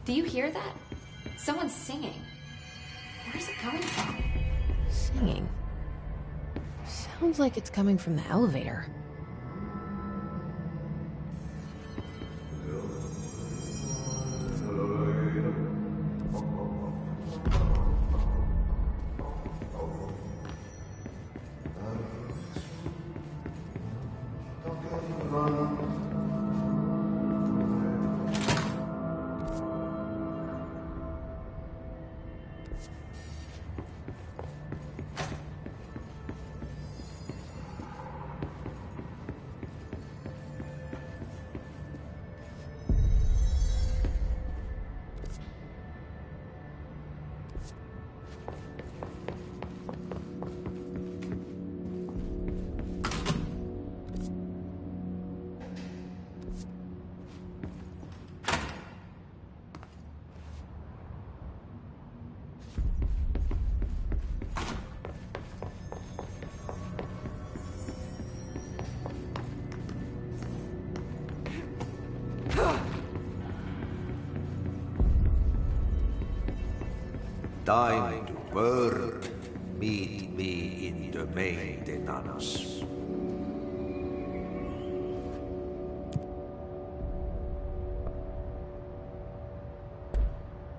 Do you hear that? Someone's singing. Where's it coming from? Singing? Sounds like it's coming from the elevator. Time to work. Meet me in the maintenance.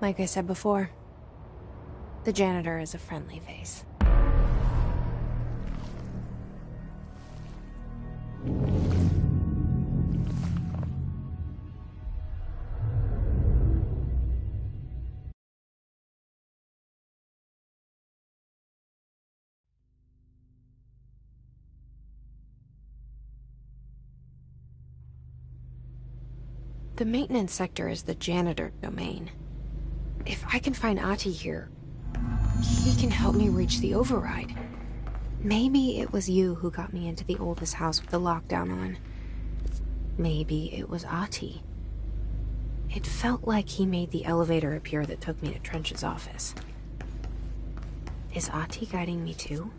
Like I said before, the janitor is a friendly face. The maintenance sector is the janitor domain. If I can find Ahti here, he can help me reach the override. Maybe it was you who got me into the oldest house with the lockdown on. Maybe it was Ahti. It felt like he made the elevator appear that took me to Trench's office. Is Ahti guiding me too?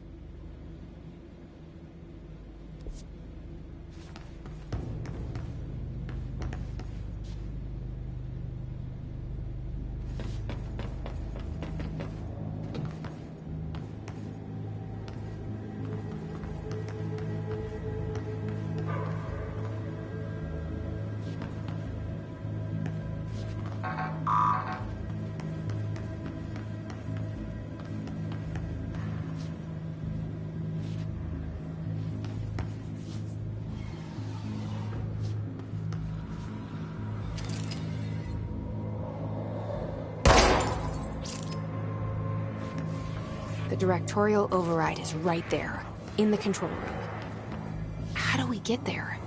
The directorial override is right there, in the control room. How do we get there?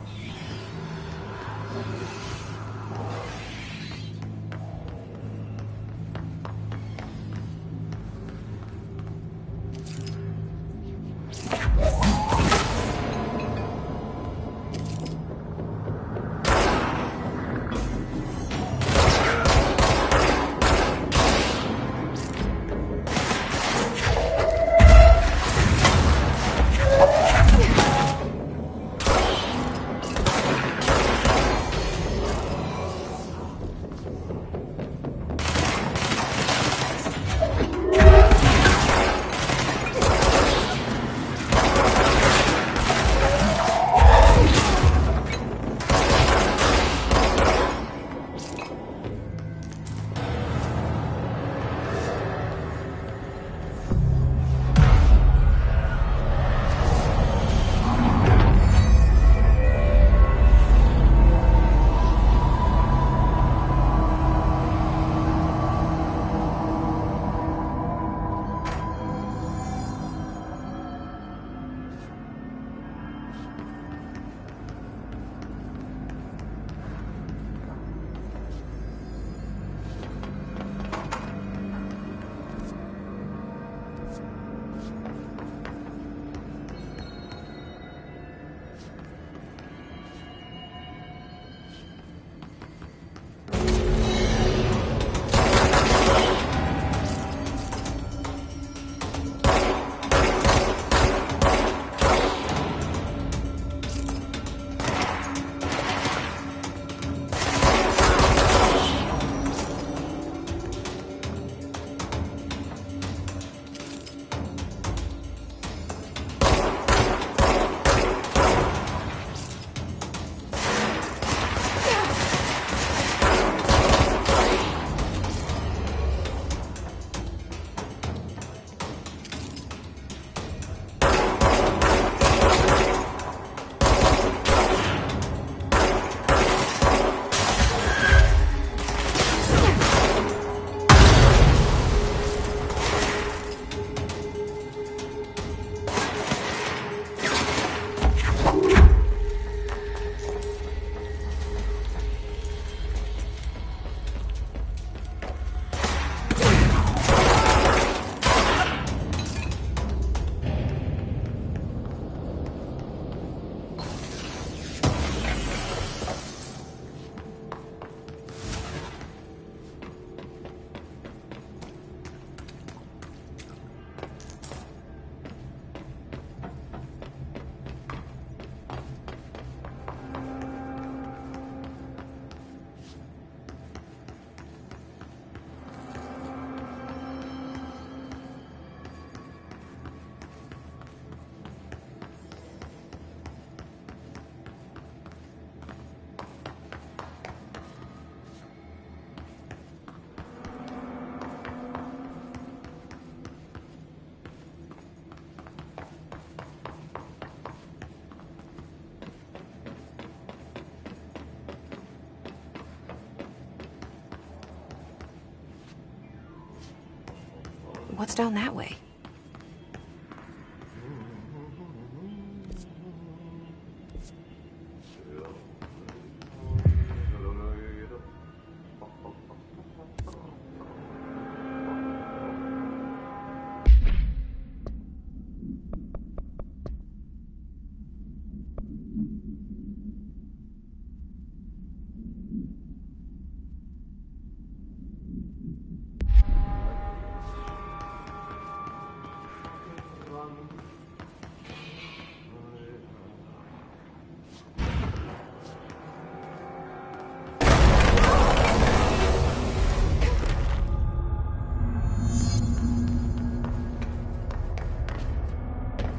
What's down that way?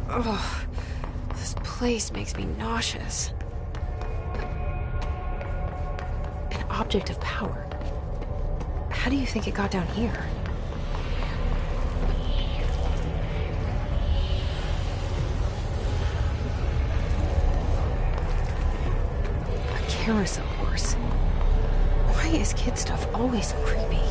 Oh, this place makes me nauseous. An object of power. How do you think it got down here? A carousel horse. Why is kid stuff always so creepy?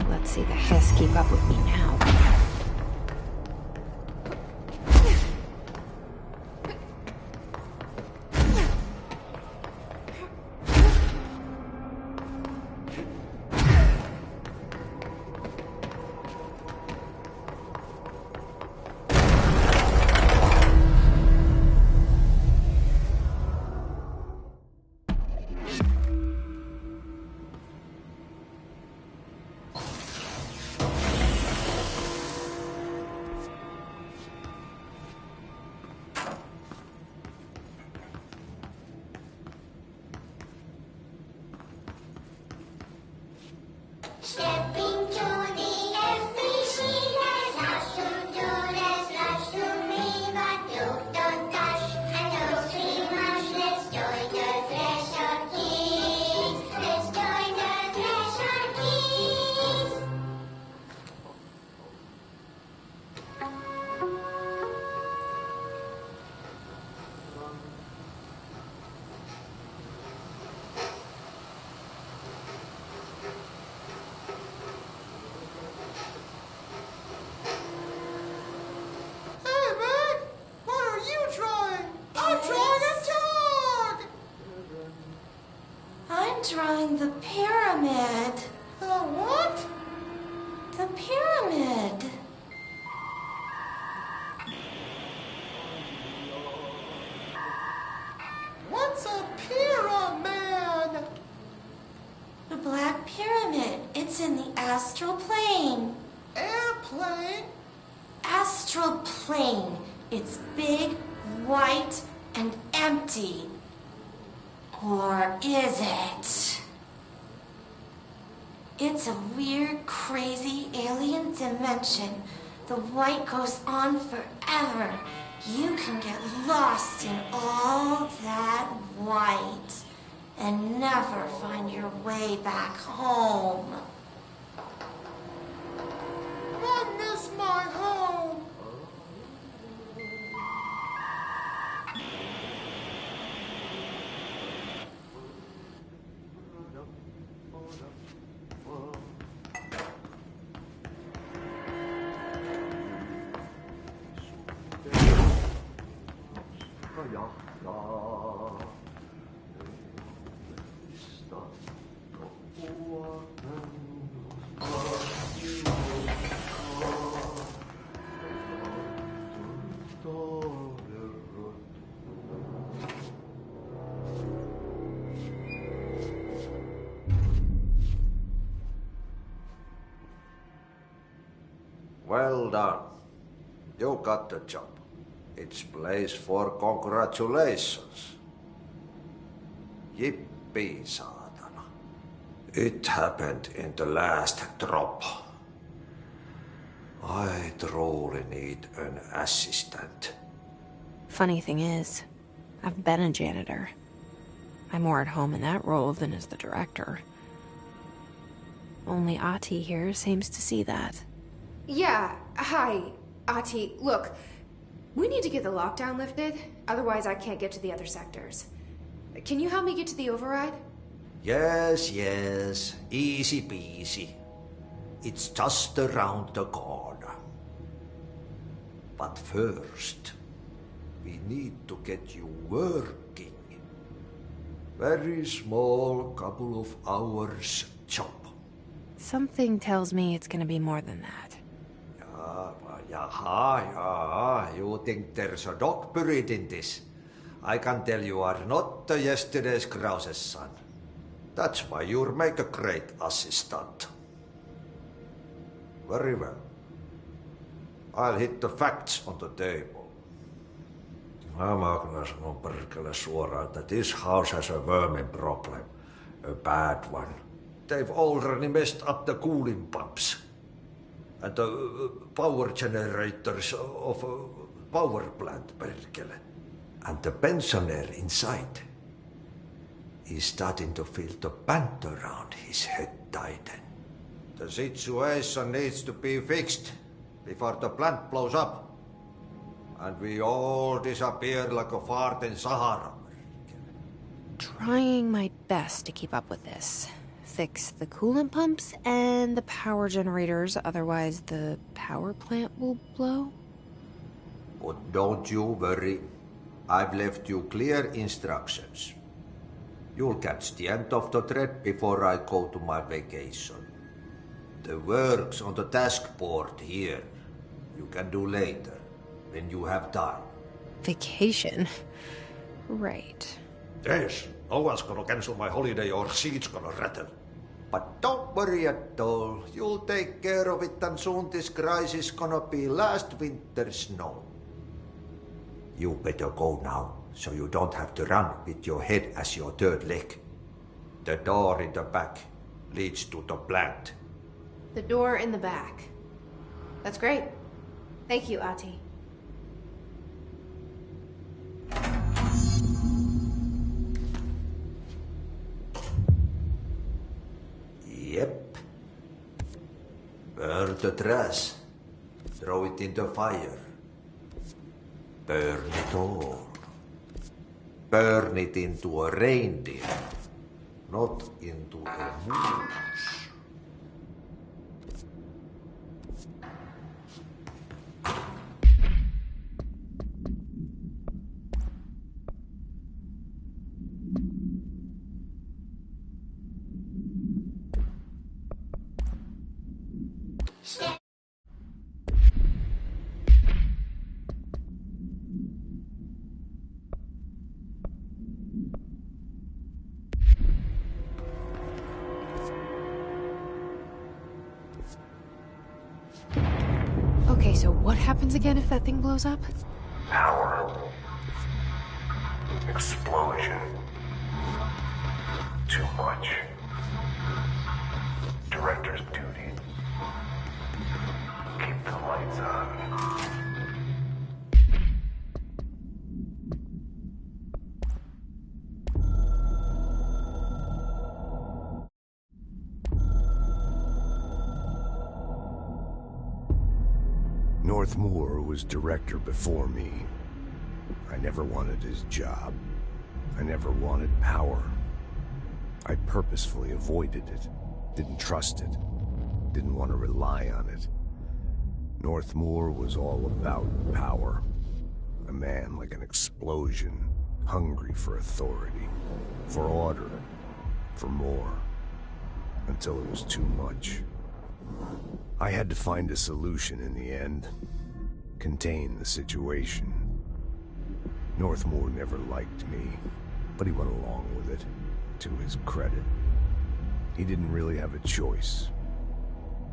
Let's see the Hess keep up with me now. Stepping to the empty sea, Lashum Judas, Lashum Riva, Dukton Dash, and those three much. Let's join the Thresher Kids. Let's join the Thresher Kids. I'm drawing the pyramid. The what? The pyramid. What's a pyramid? The Black Pyramid. It's in the astral plane. Airplane? Astral plane. It's big, white, and empty. Or is it? It's a weird, crazy alien dimension. The white goes on forever. You can get lost in all that white and never find your way back home. I miss my home. Well done. You got the job. It's place for congratulations. Yippee, saatana. It happened in the last drop. I truly need an assistant. Funny thing is, I've been a janitor. I'm more at home in that role than as the director. Only Ati here seems to see that. Yeah, hi, Ati. Look, we need to get the lockdown lifted, otherwise I can't get to the other sectors. Can you help me get to the override? Yes, yes. Easy peasy. It's just around the corner. But first, we need to get you working. Very small, couple of hours job. Something tells me it's gonna be more than that. Yaha. You think there's a dog buried in this? I can tell you are not the yesterday's Krause's son. That's why you'll make a great assistant. Very well. I'll hit the facts on the table. Mä kyllä sanon perkele suoraan, että this house has a vermin problem. A bad one. They've already messed up the cooling pumps. And the power generators of a power plant, perkele. And the pensioner inside is starting to feel the band around his head tighten. The situation needs to be fixed before the plant blows up. And we all disappear like a fart in Sahara. Trying my best to keep up with this. Fix the coolant pumps and the power generators, otherwise the power plant will blow. But don't you worry. I've left you clear instructions. You'll catch the end of the thread before I go to my vacation. The work's on the task board here. You can do later, when you have time. Vacation? Right. Yes, no one's gonna cancel my holiday or seat's gonna rattle. But don't worry at all. You'll take care of it and soon this crisis gonna be last winter's snow. You better go now, so you don't have to run with your head as your third leg. The door in the back leads to the plant. The door in the back. That's great. Thank you, Ati. Yep. Burn the trash. Throw it in the fire. Burn it all. Burn it into a reindeer, not into a moose. Okay, so what happens again if that thing blows up? Power. Explosion. Too much. Director's duty. Keep the lights on. Northmoor was director before me. I never wanted his job. I never wanted power. I purposefully avoided it. Didn't trust it. Didn't want to rely on it. Northmoor was all about power. A man like an explosion, hungry for authority, for order, for more, until it was too much. I had to find a solution in the end, contain the situation. Northmore never liked me, but he went along with it, to his credit. He didn't really have a choice.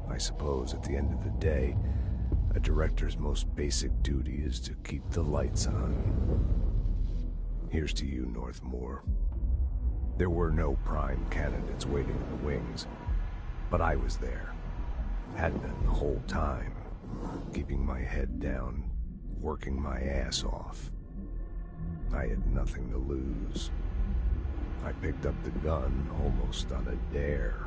I suppose at the end of the day, a director's most basic duty is to keep the lights on. Here's to you, Northmore. There were no prime candidates waiting in the wings, but I was there. Had been the whole time, keeping my head down, working my ass off. I had nothing to lose. I picked up the gun almost on a dare.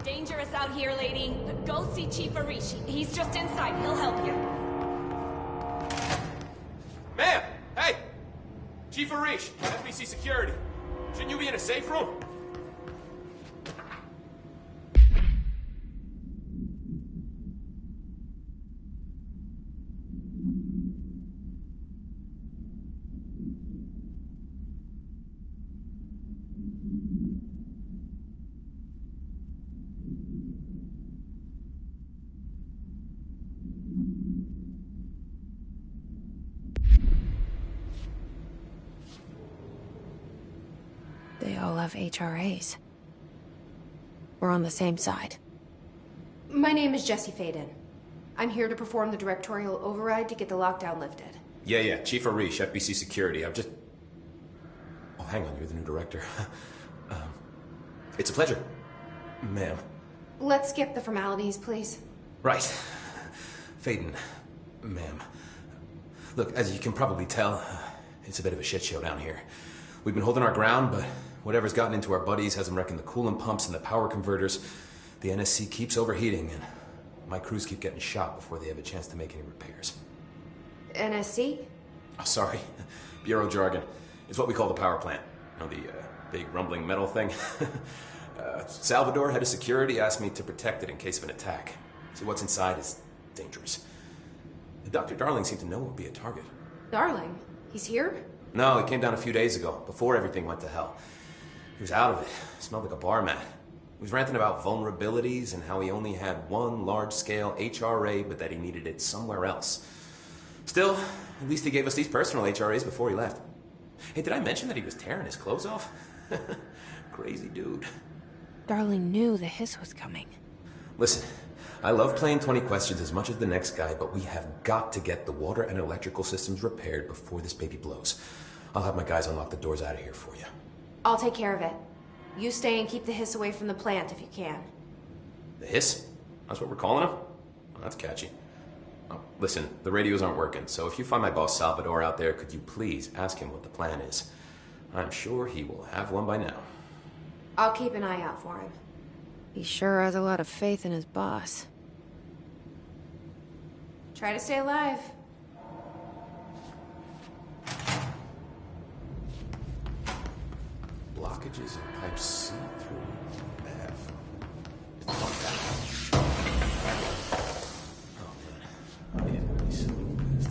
Dangerous out here, lady. Go see Chief Arishi. He's just inside. He'll help you. Ma'am! Hey! Chief Arish, FBC Security. Shouldn't you be in a safe room? They all have HRAs. We're on the same side. My name is Jesse Faden. I'm here to perform the directorial override to get the lockdown lifted. Yeah, Chief Arish, FBC Security. I've just... Oh, hang on, you're the new director. It's a pleasure, ma'am. Let's skip the formalities, please. Right. Phaeton, ma'am. Look, as you can probably tell, it's a bit of a shit show down here. We've been holding our ground, but whatever's gotten into our buddies has them wrecking the coolant pumps and the power converters. The NSC keeps overheating, and my crews keep getting shot before they have a chance to make any repairs. NSC? Oh, sorry. Bureau jargon. It's what we call the power plant. You know, the big rumbling metal thing? Salvador, head of security, asked me to protect it in case of an attack. See, what's inside is dangerous. Dr. Darling seemed to know it would be a target. Darling? He's here? No, he came down a few days ago, before everything went to hell. He was out of it. Smelled like a bar mat. He was ranting about vulnerabilities and how he only had one large-scale HRA, but that he needed it somewhere else. Still, at least he gave us these personal HRAs before he left. Hey, did I mention that he was tearing his clothes off? Crazy dude. Darling knew the hiss was coming. Listen, I love playing 20 questions as much as the next guy, but we have got to get the water and electrical systems repaired before this baby blows. I'll have my guys unlock the doors out of here for you. I'll take care of it. You stay and keep the hiss away from the plant if you can. The hiss? That's what we're calling him? Well, that's catchy. Oh, listen, the radios aren't working, so if you find my boss Salvador out there, could you please ask him what the plan is? I'm sure he will have one by now. I'll keep an eye out for him. He sure has a lot of faith in his boss. Try to stay alive. Blockages in pipe C through F. Oh man, I am really so pissed.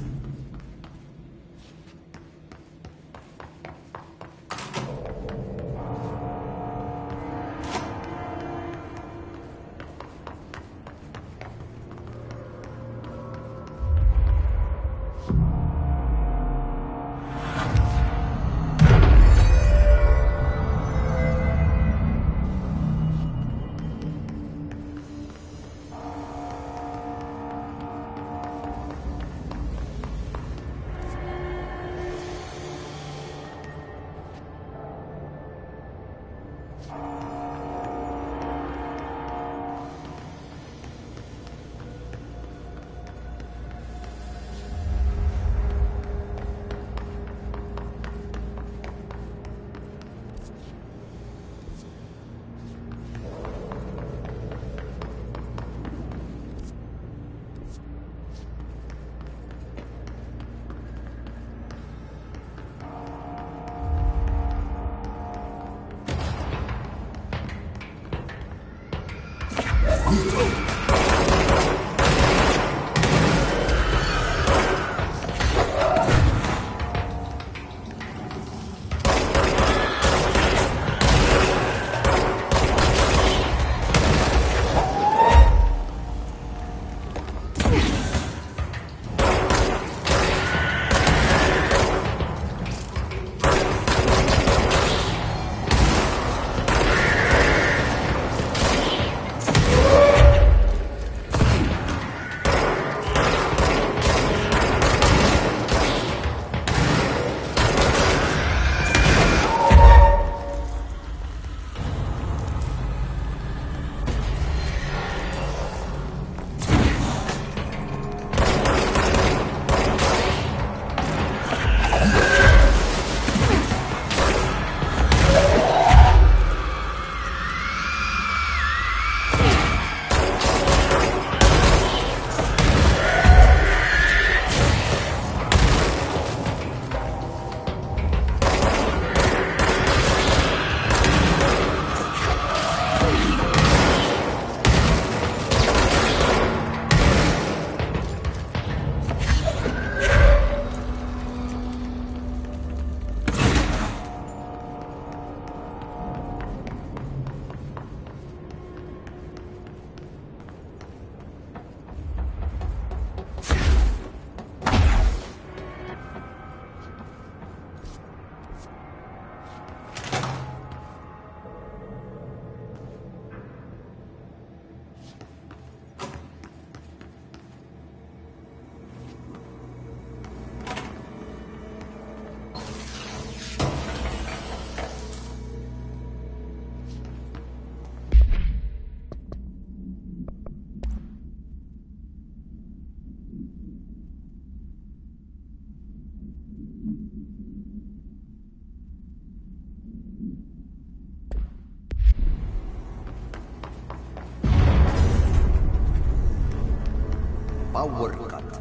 Power cut.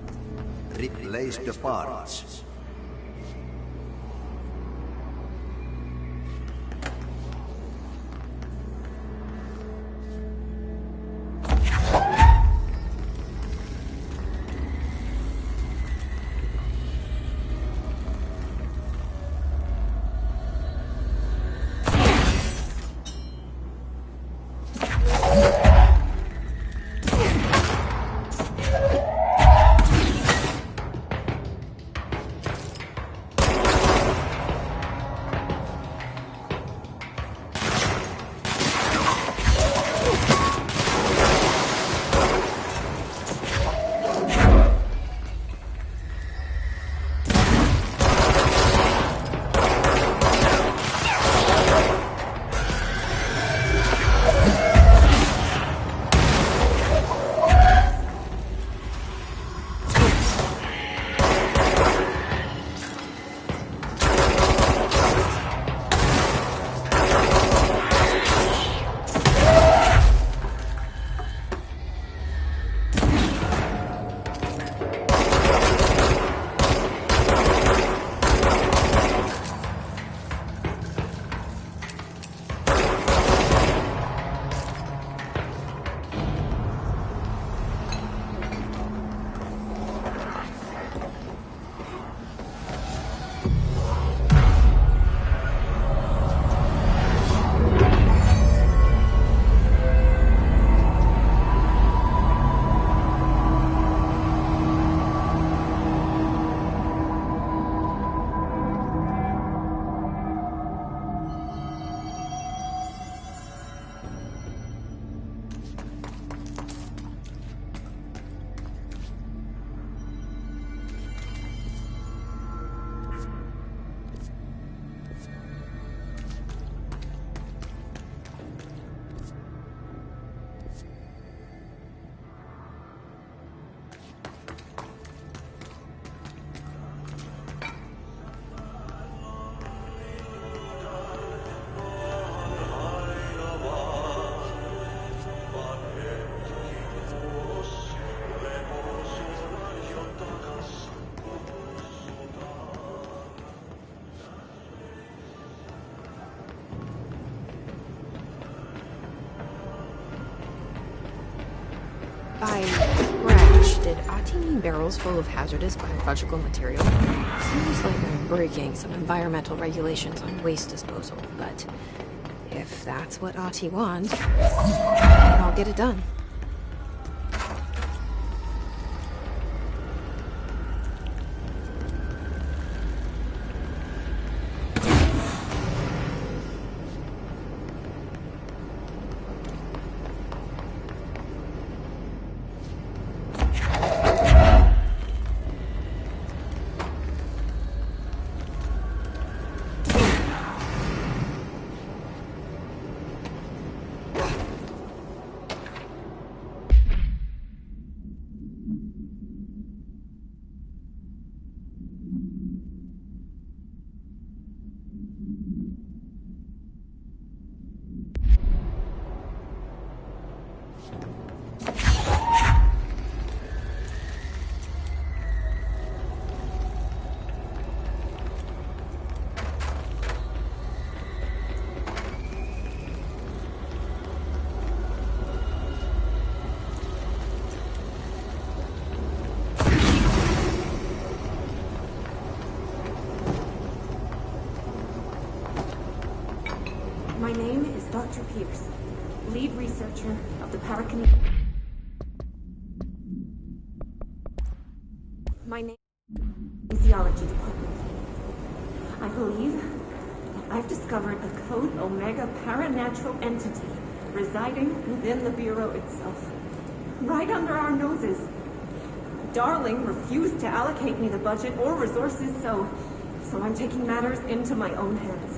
Replace the parts. By crash, did Ati mean barrels full of hazardous biological material? Seems like I'm breaking some environmental regulations on waste disposal, but if that's what Ati wants, then I'll get it done. My name is Dr. Pierce, lead researcher of the My name is Physiology Department. I believe that I've discovered a Code Omega paranatural entity residing within the Bureau itself, right under our noses. Darling refused to allocate me the budget or resources, so I'm taking matters into my own hands.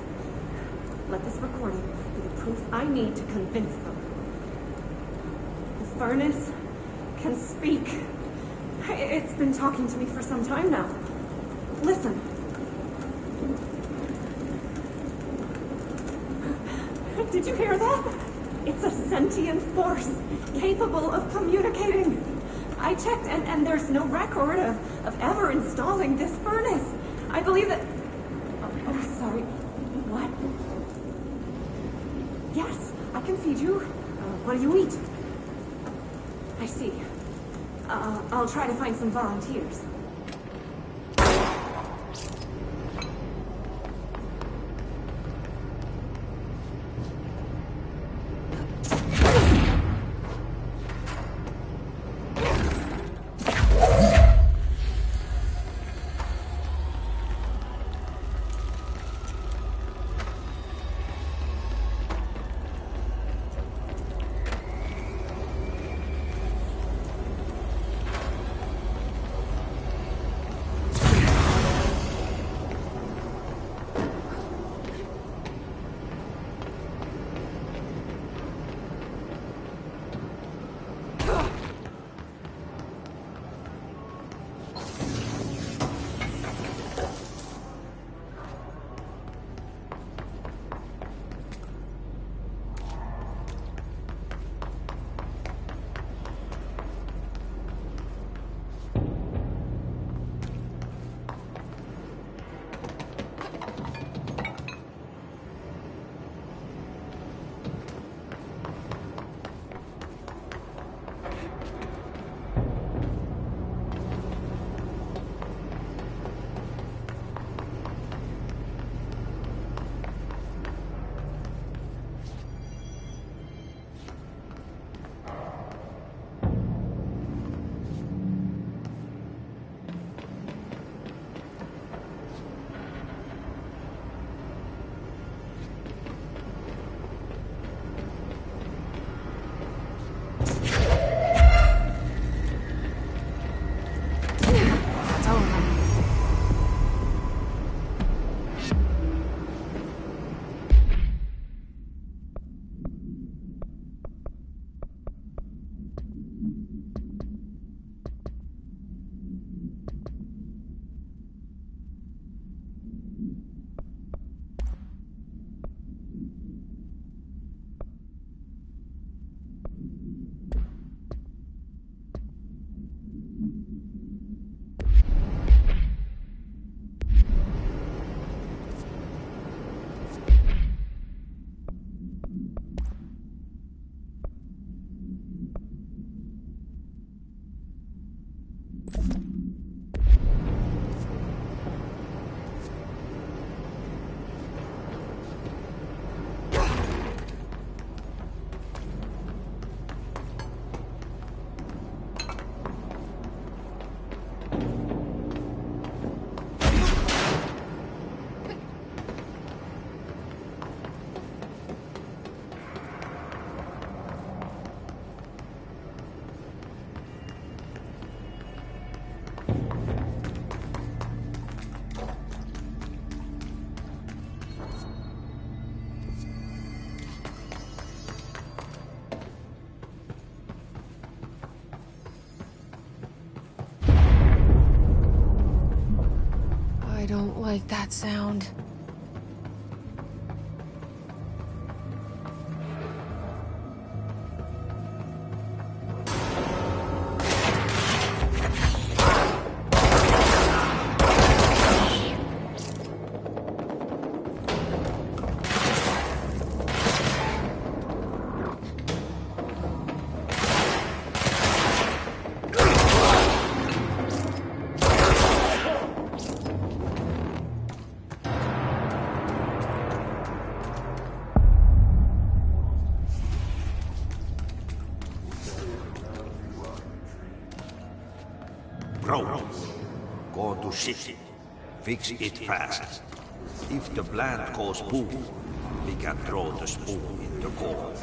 Let this recording be the proof I need to convince them. The furnace can speak. It's been talking to me for some time now. Listen. Did you hear that? It's a sentient force, capable of communicating. I checked, and there's no record of ever installing this furnace. I believe that... Oh, sorry. What? Yes, I can feed you. What do you eat? I see. I'll try to find some volunteers. I don't like that sound. Bro, go to city. Fix it fast. If the plant goes boom, we can throw the spoon in the core.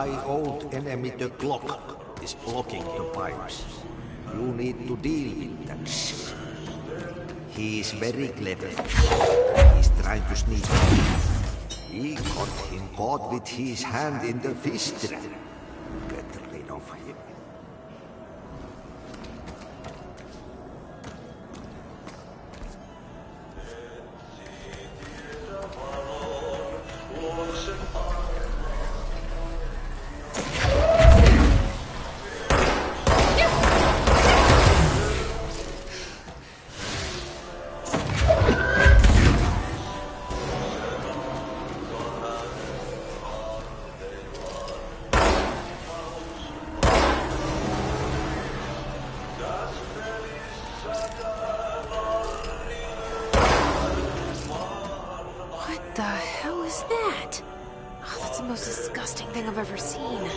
Thy old enemy, the clock, is blocking the pipes. You need to deal with that shit. He is very clever. He's trying to sneak in. He got him caught with his hand in the fish trap. Get rid of him. What the hell is that? Oh, that's the most disgusting thing I've ever seen.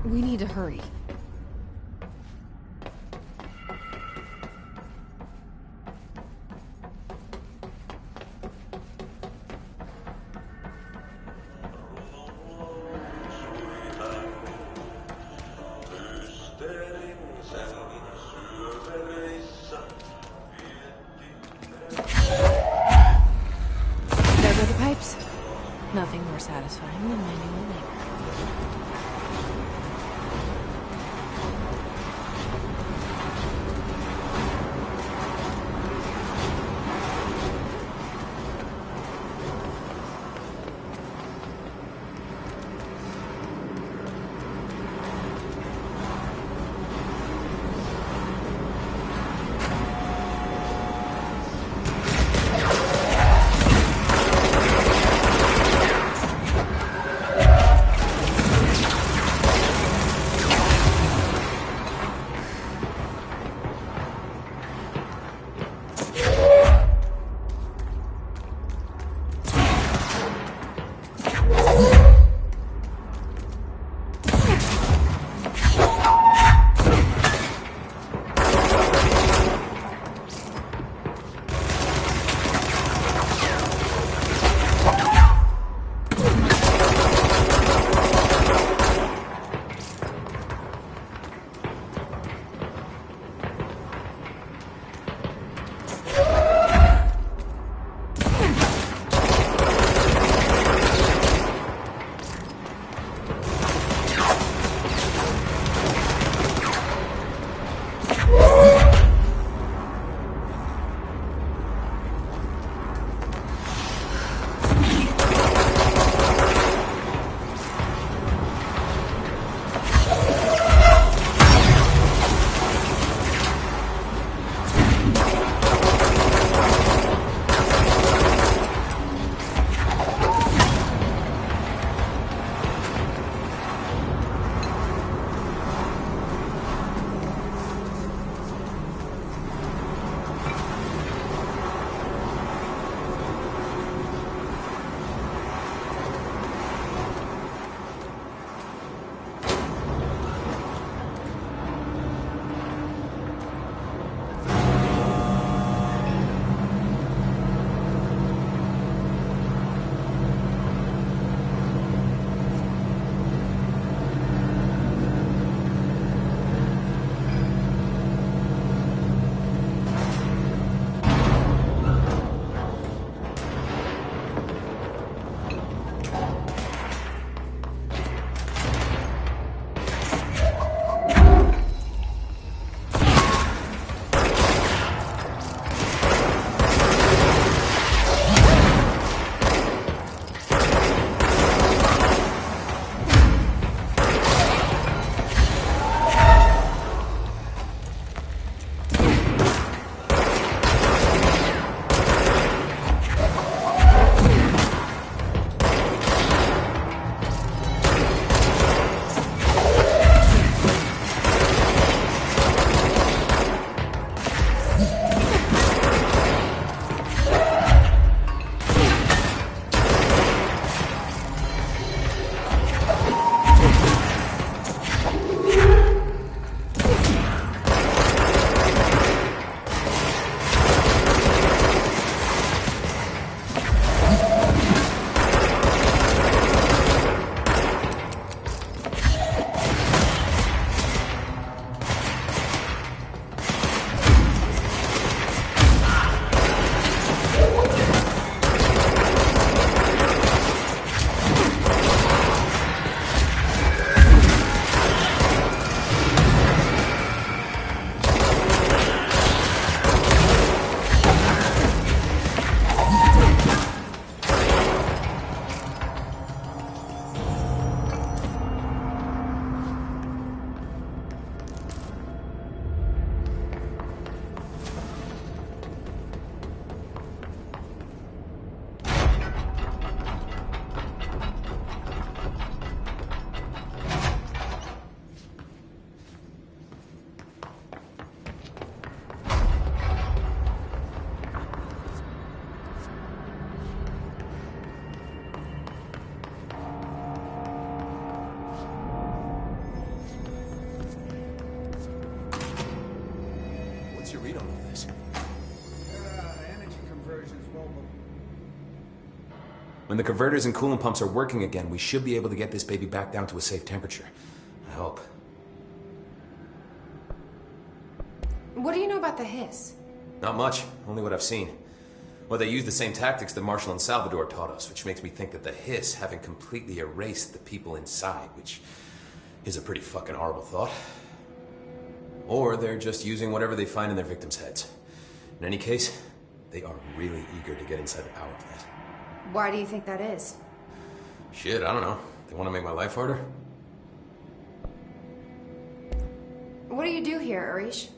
We need to hurry. There go the pipes. Nothing more satisfying than manual labor. When the converters and coolant pumps are working again, we should be able to get this baby back down to a safe temperature. I hope. What do you know about the hiss? Not much, only what I've seen. Well, they use the same tactics that Marshall and Salvador taught us, which makes me think that the hiss haven't completely erased the people inside, which is a pretty fucking horrible thought. Or they're just using whatever they find in their victims' heads. In any case, they are really eager to get inside the power plant. Why do you think that is? Shit, I don't know. They want to make my life harder? What do you do here, Arish?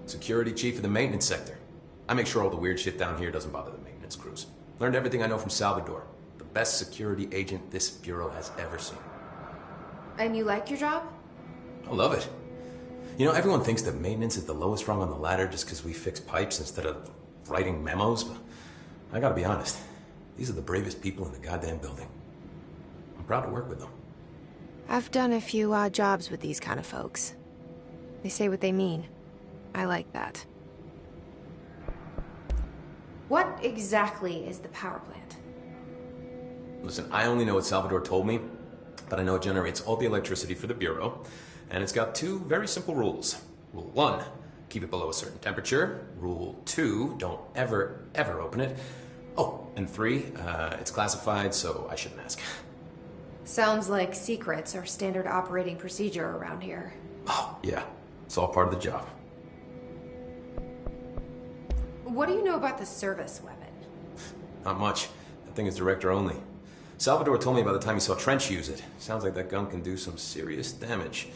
Security chief of the maintenance sector. I make sure all the weird shit down here doesn't bother the maintenance crews. Learned everything I know from Salvador. The best security agent this bureau has ever seen. And you like your job? I love it. You know, everyone thinks that maintenance is the lowest rung on the ladder just because we fix pipes instead of writing memos, but I gotta be honest. These are the bravest people in the goddamn building. I'm proud to work with them. I've done a few odd jobs with these kind of folks. They say what they mean. I like that. What exactly is the power plant? Listen, I only know what Salvador told me, but I know it generates all the electricity for the Bureau, and it's got two very simple rules. Rule 1, keep it below a certain temperature. Rule 2, don't ever, ever open it. Oh, and 3, it's classified, so I shouldn't ask. Sounds like secrets are standard operating procedure around here. Oh, yeah. It's all part of the job. What do you know about the service weapon? Not much. That thing is director only. Salvador told me by the time he saw Trench use it. Sounds like that gun can do some serious damage.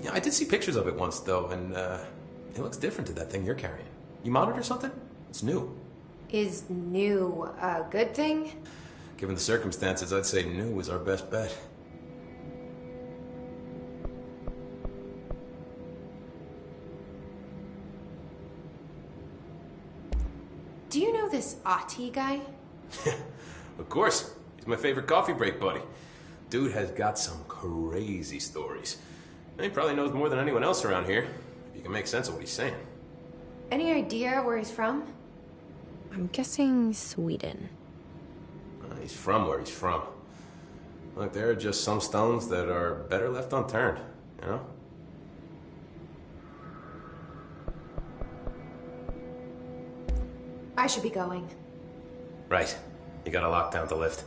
Yeah, I did see pictures of it once, though, and it looks different to that thing you're carrying. You monitor something? It's new. Is new a good thing? Given the circumstances, I'd say new is our best bet. Do you know this Ati guy? Of course. He's my favorite coffee break buddy. Dude has got some crazy stories. And he probably knows more than anyone else around here, if you can make sense of what he's saying. Any idea where he's from? I'm guessing Sweden. He's from where he's from. Look, there are just some stones that are better left unturned, you know? I should be going. Right. You gotta lock down the lift.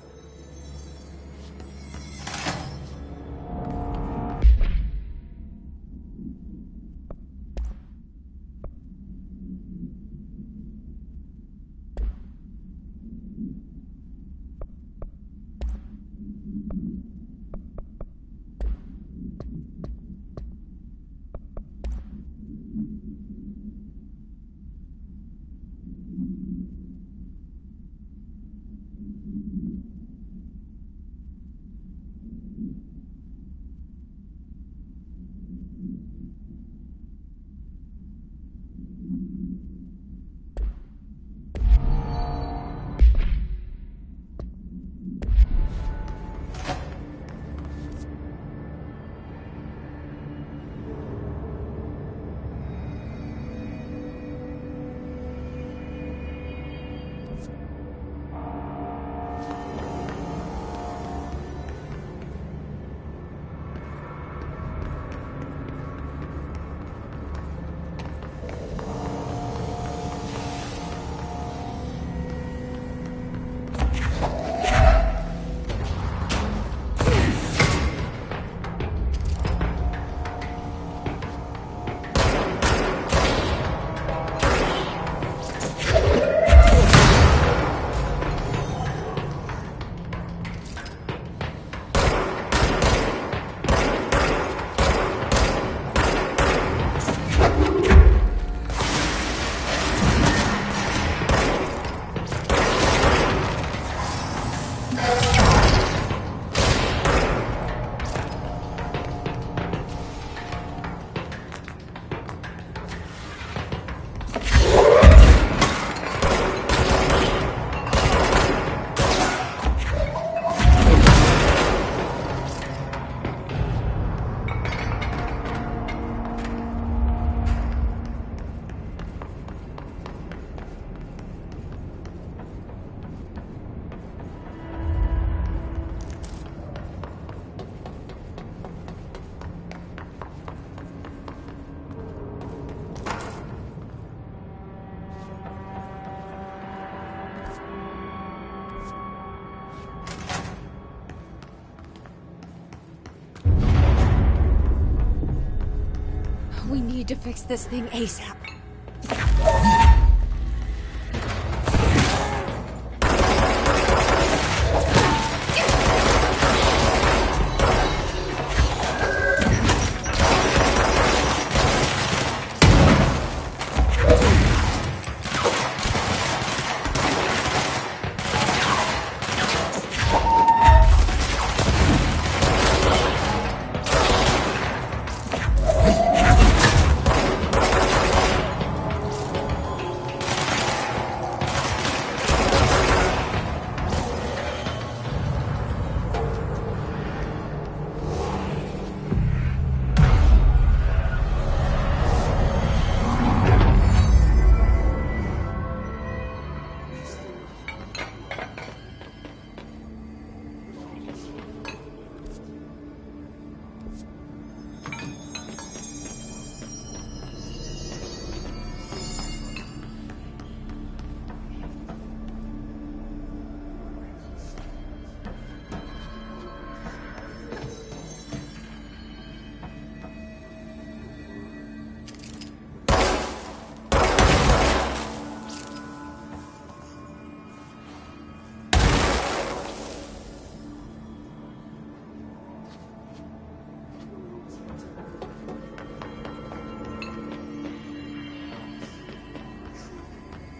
need to fix this thing ASAP.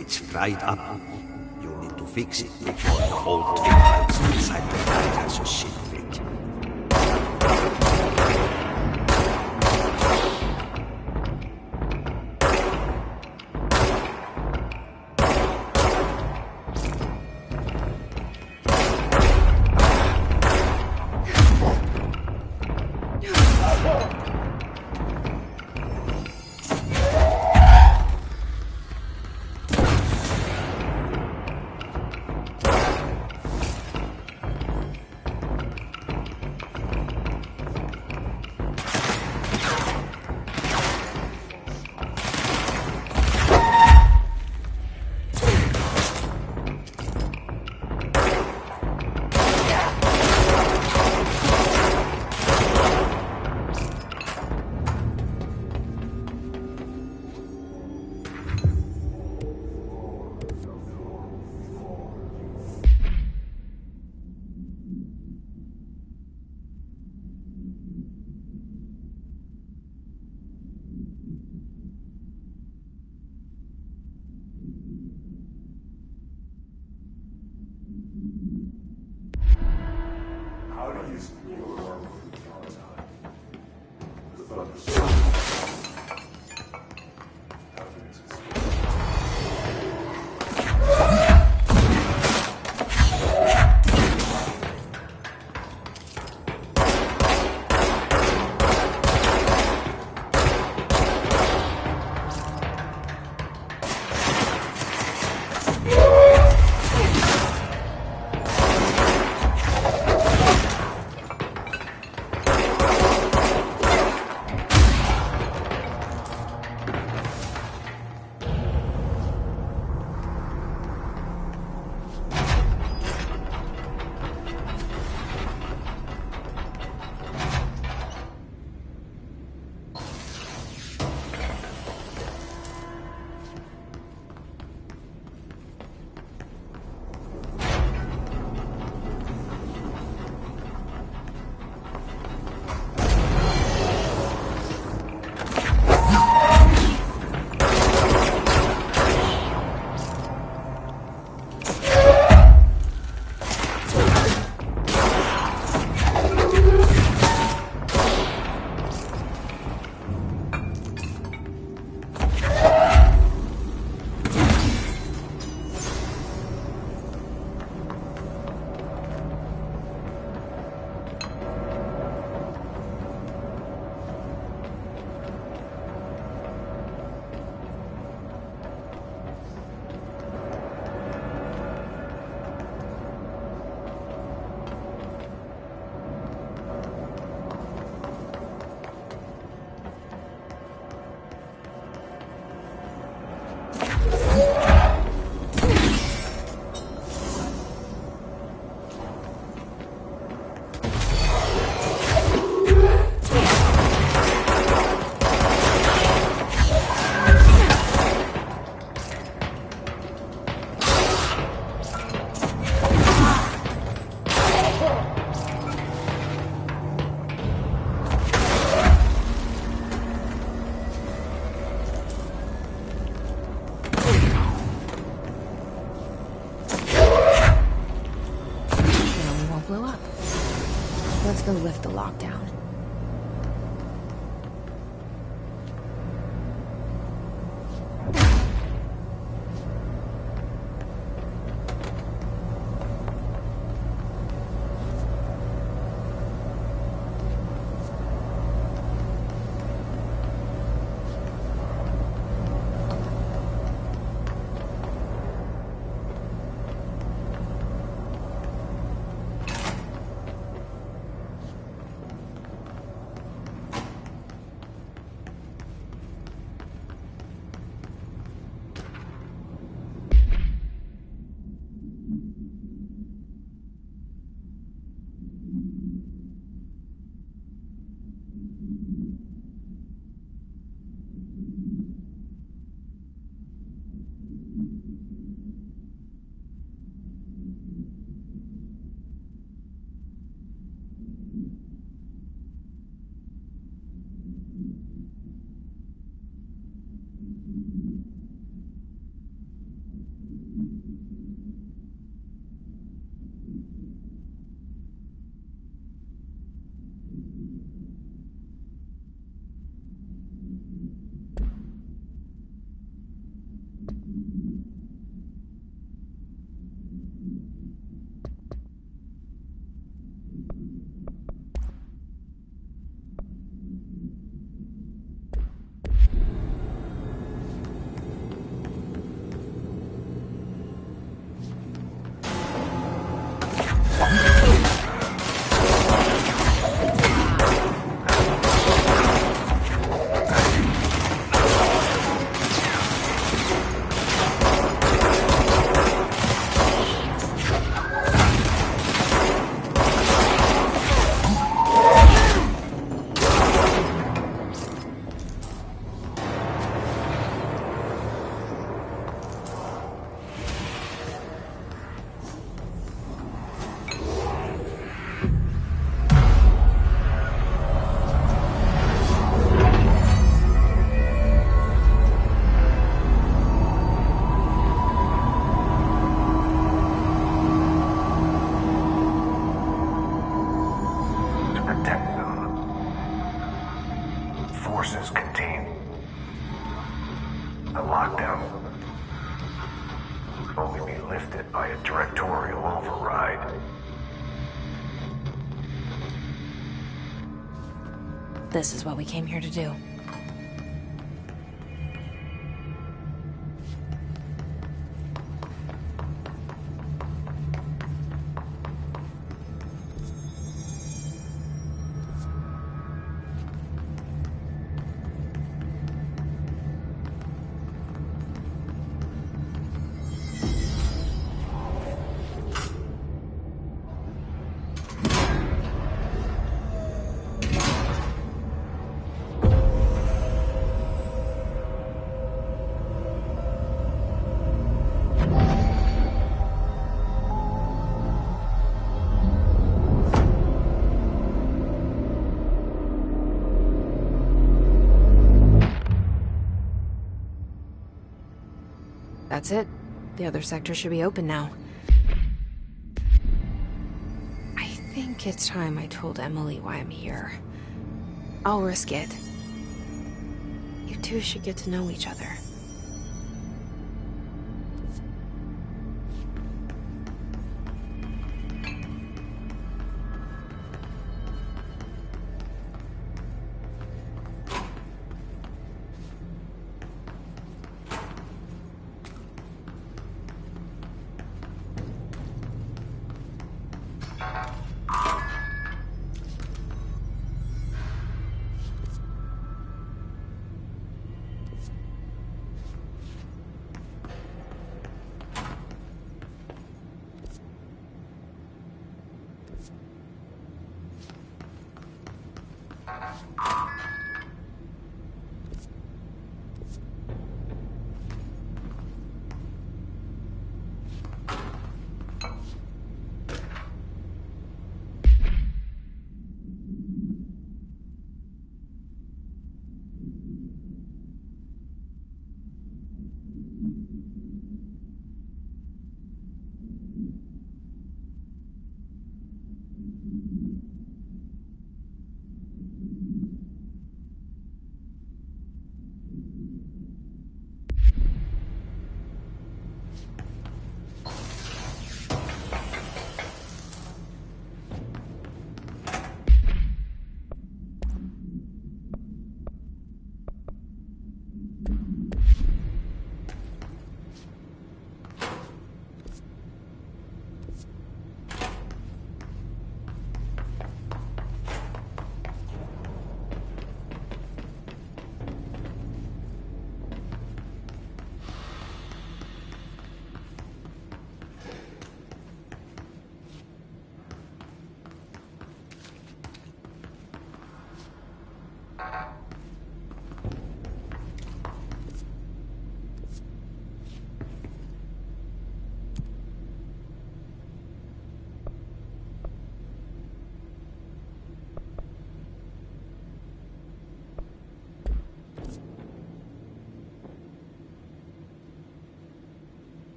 It's fried up. You need to fix it before the whole twin lights inside the guy has a shit fit. blew up. Let's go lift the lockdown. Forces contain the lockdown can only be lifted by a directorial override. This is what we came here to do. That's it. The other sector should be open now. I think it's time I told Emily why I'm here. I'll risk it. You two should get to know each other.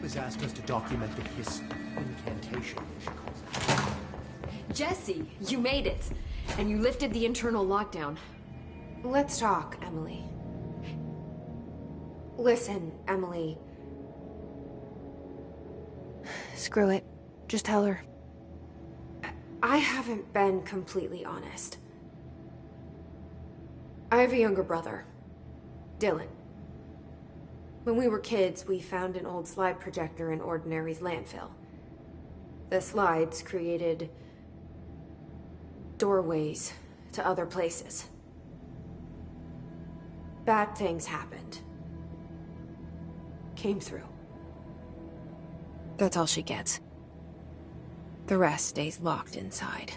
has asked us to document the hiss incantation, as she calls it. Jesse, you made it. And you lifted the internal lockdown. Let's talk, Emily. Listen, Emily. Screw it. Just tell her. I haven't been completely honest. I have a younger brother, Dylan. When we were kids, we found an old slide projector in Ordinary's landfill. The slides created doorways to other places. Bad things happened. Came through. That's all she gets. The rest stays locked inside.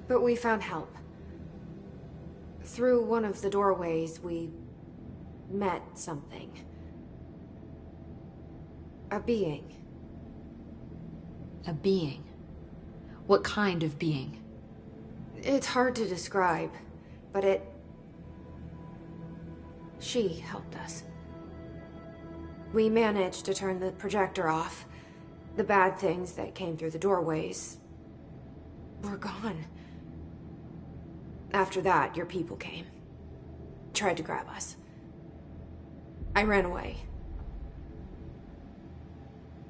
But we found help. Through one of the doorways, we met something. A being. A being? What kind of being? It's hard to describe, but she helped us. We managed to turn the projector off. The bad things that came through the doorways were gone. After that, your people came. Tried to grab us. I ran away.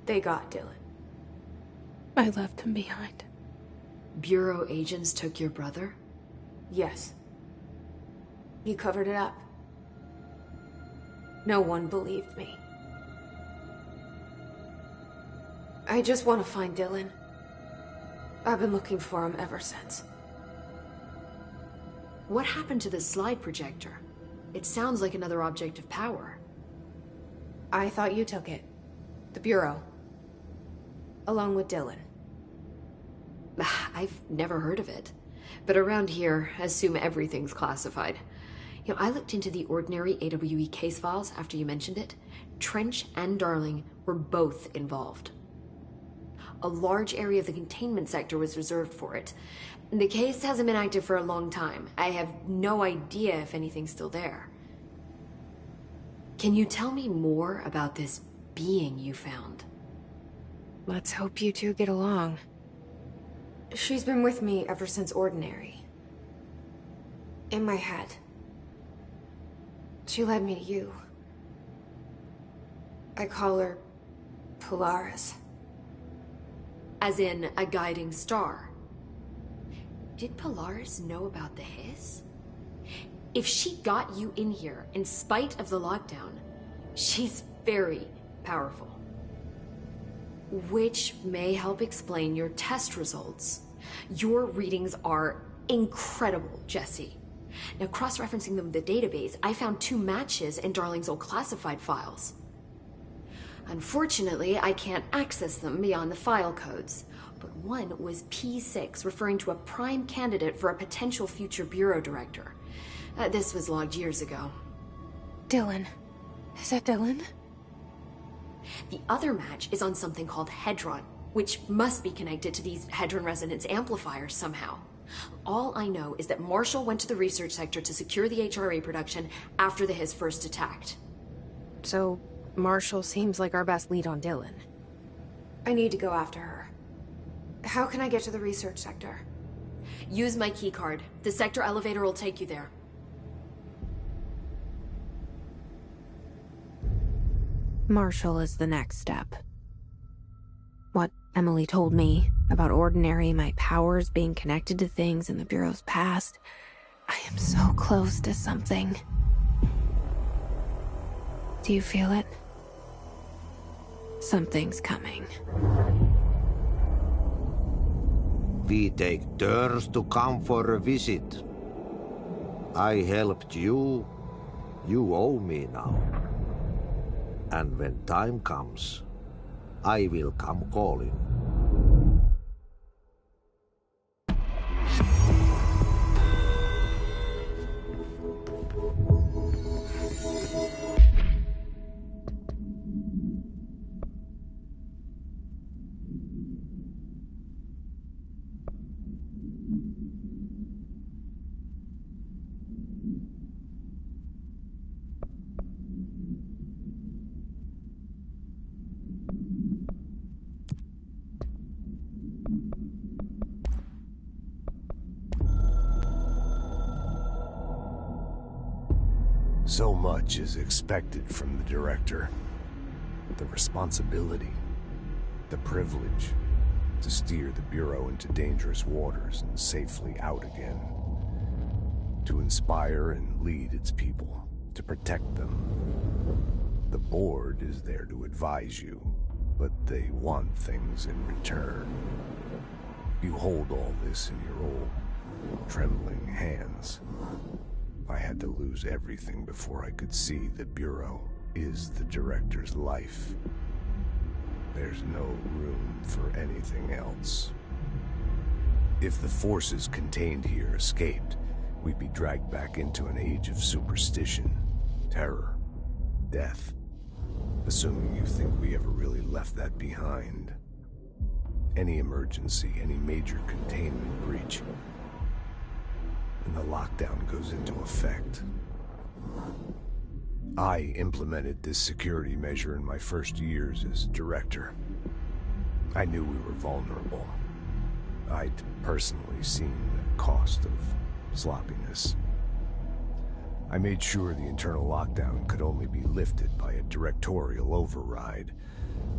They got Dylan. I left him behind. Bureau agents took your brother? Yes. You covered it up. No one believed me. I just want to find Dylan. I've been looking for him ever since. What happened to the slide projector? It sounds like another object of power. I thought you took it. The Bureau. Along with Dylan. I've never heard of it. But around here, assume everything's classified. You know, I looked into the Ordinary AWE case files after you mentioned it. Trench and Darling were both involved. A large area of the containment sector was reserved for it. The case hasn't been active for a long time. I have no idea if anything's still there. Can you tell me more about this being you found? Let's hope you two get along. She's been with me ever since Ordinary. In my head. She led me to you. I call her Polaris. As in a guiding star. Did Polaris know about the hiss? If she got you in here in spite of the lockdown, she's very powerful. Which may help explain your test results. Your readings are incredible, Jesse. Now, cross-referencing them with the database, I found 2 matches in Darling's old classified files. Unfortunately, I can't access them beyond the file codes, but one was P6, referring to a prime candidate for a potential future bureau director. This was logged years ago. Dylan. Is that Dylan? The other match is on something called Hedron, which must be connected to these Hedron resonance amplifiers somehow. All I know is that Marshall went to the research sector to secure the HRA production after the hiss first attacked. So, Marshall seems like our best lead on Dylan. I need to go after her. How can I get to the research sector? Use my keycard. The sector elevator will take you there. Marshall is the next step. What Emily told me about Ordinary, my powers being connected to things in the Bureau's past, I am so close to something. Do you feel it? Something's coming. We take turns to come for a visit. I helped you. You owe me now. And when time comes, I will come calling. So much is expected from the director. The responsibility, the privilege to steer the Bureau into dangerous waters and safely out again. To inspire and lead its people, to protect them. The board is there to advise you, but they want things in return. You hold all this in your old, trembling hands. I had to lose everything before I could see the Bureau is the director's life. There's no room for anything else. If the forces contained here escaped, we'd be dragged back into an age of superstition, terror, death. Assuming you think we ever really left that behind. Any emergency, any major containment breach, and the lockdown goes into effect. I implemented this security measure in my first years as director. I knew we were vulnerable. I'd personally seen the cost of sloppiness. I made sure the internal lockdown could only be lifted by a directorial override,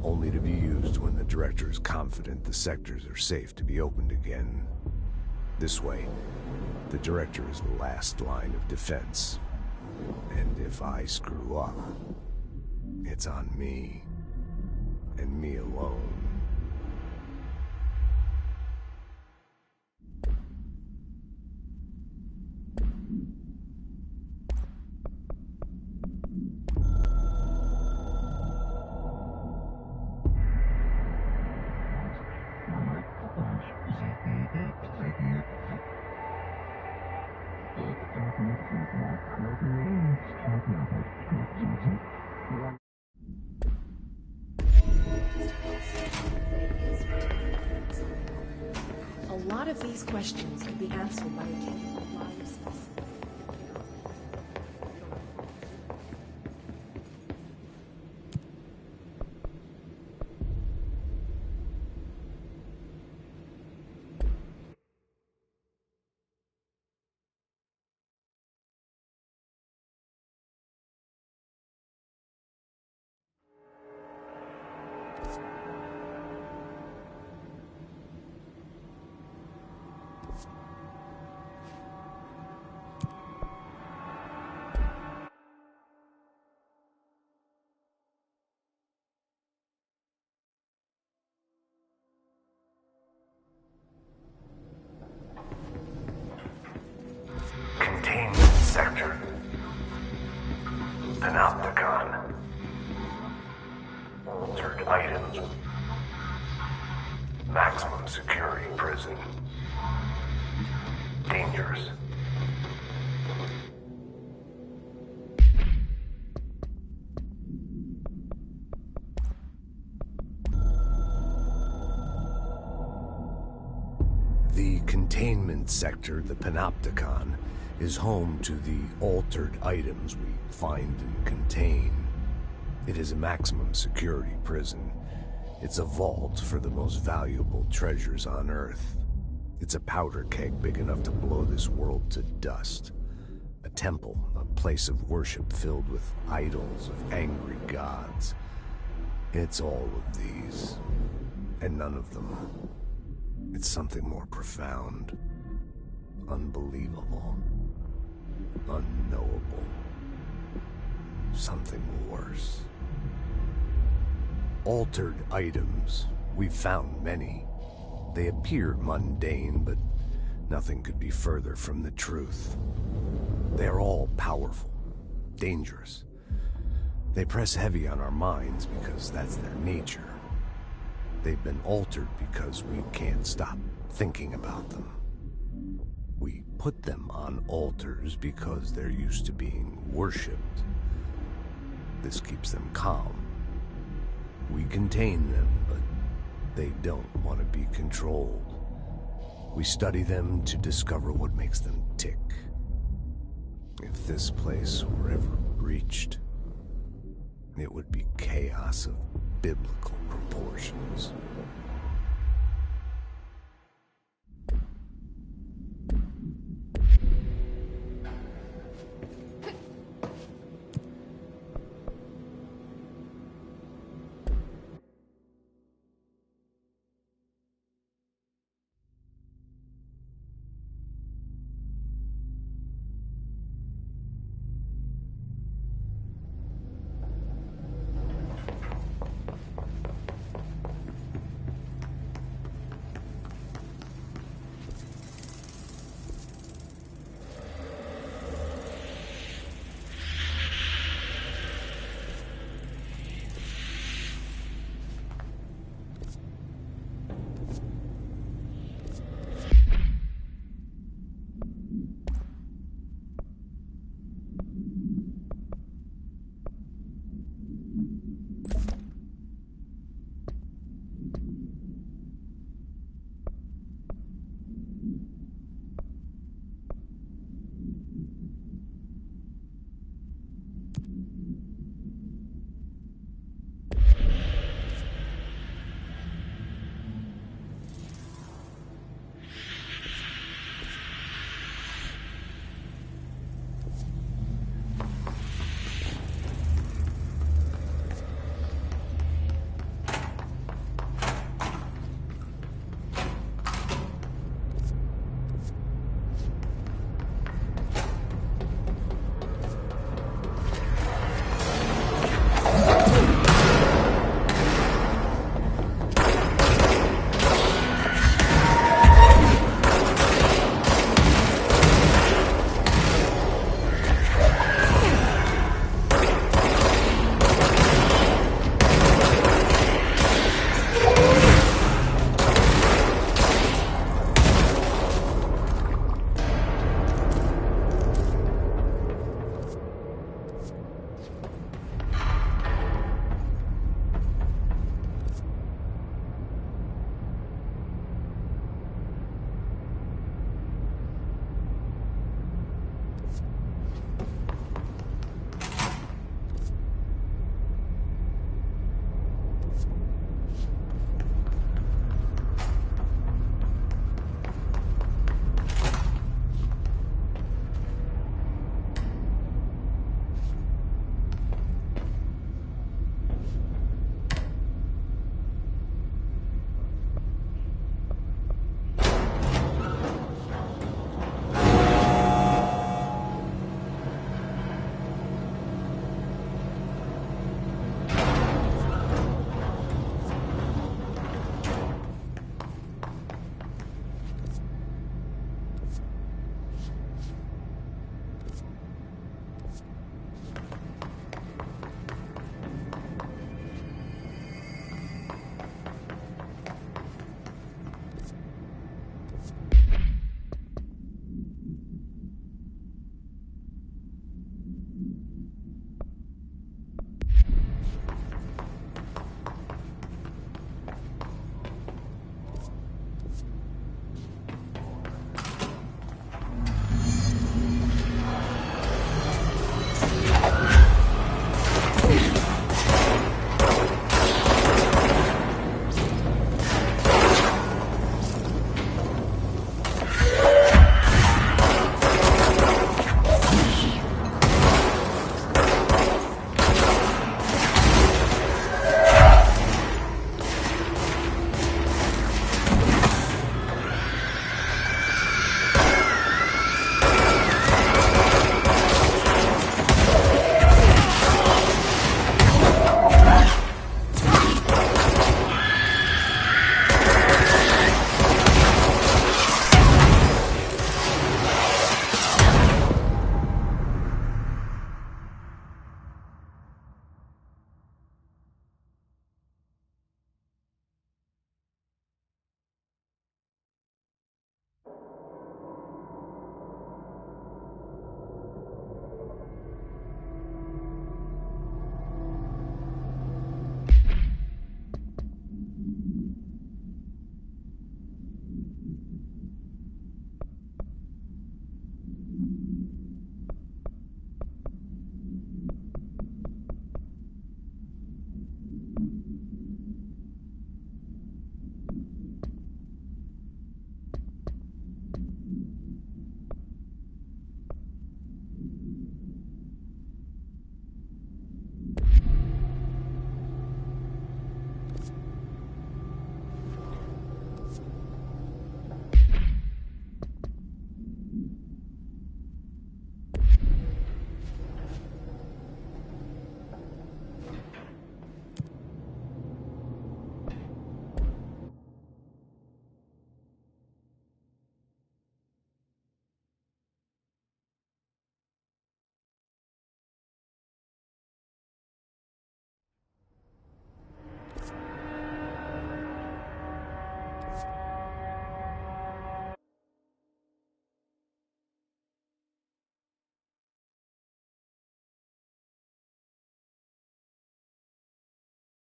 only to be used when the director is confident the sectors are safe to be opened again. This way, the director is the last line of defense. And if I screw up, it's on me, and me alone. A lot of these questions can be answered by a game of lives. Containment sector. Panopticon. Altered items. Maximum security prison. Dangerous. The containment sector, the Panopticon, is home to the altered items we find and contain. It is a maximum security prison. It's a vault for the most valuable treasures on Earth. It's a powder keg big enough to blow this world to dust. A temple, a place of worship filled with idols of angry gods. It's all of these, and none of them. It's something more profound, unbelievable, unknowable, something worse. Altered items. We've found many. They appear mundane, but nothing could be further from the truth. They're all powerful, dangerous. They press heavy on our minds because that's their nature. They've been altered because we can't stop thinking about them. We put them on altars because they're used to being worshipped. This keeps them calm. We contain them, but they don't want to be controlled. We study them to discover what makes them tick. If this place were ever breached, it would be chaos of biblical proportions.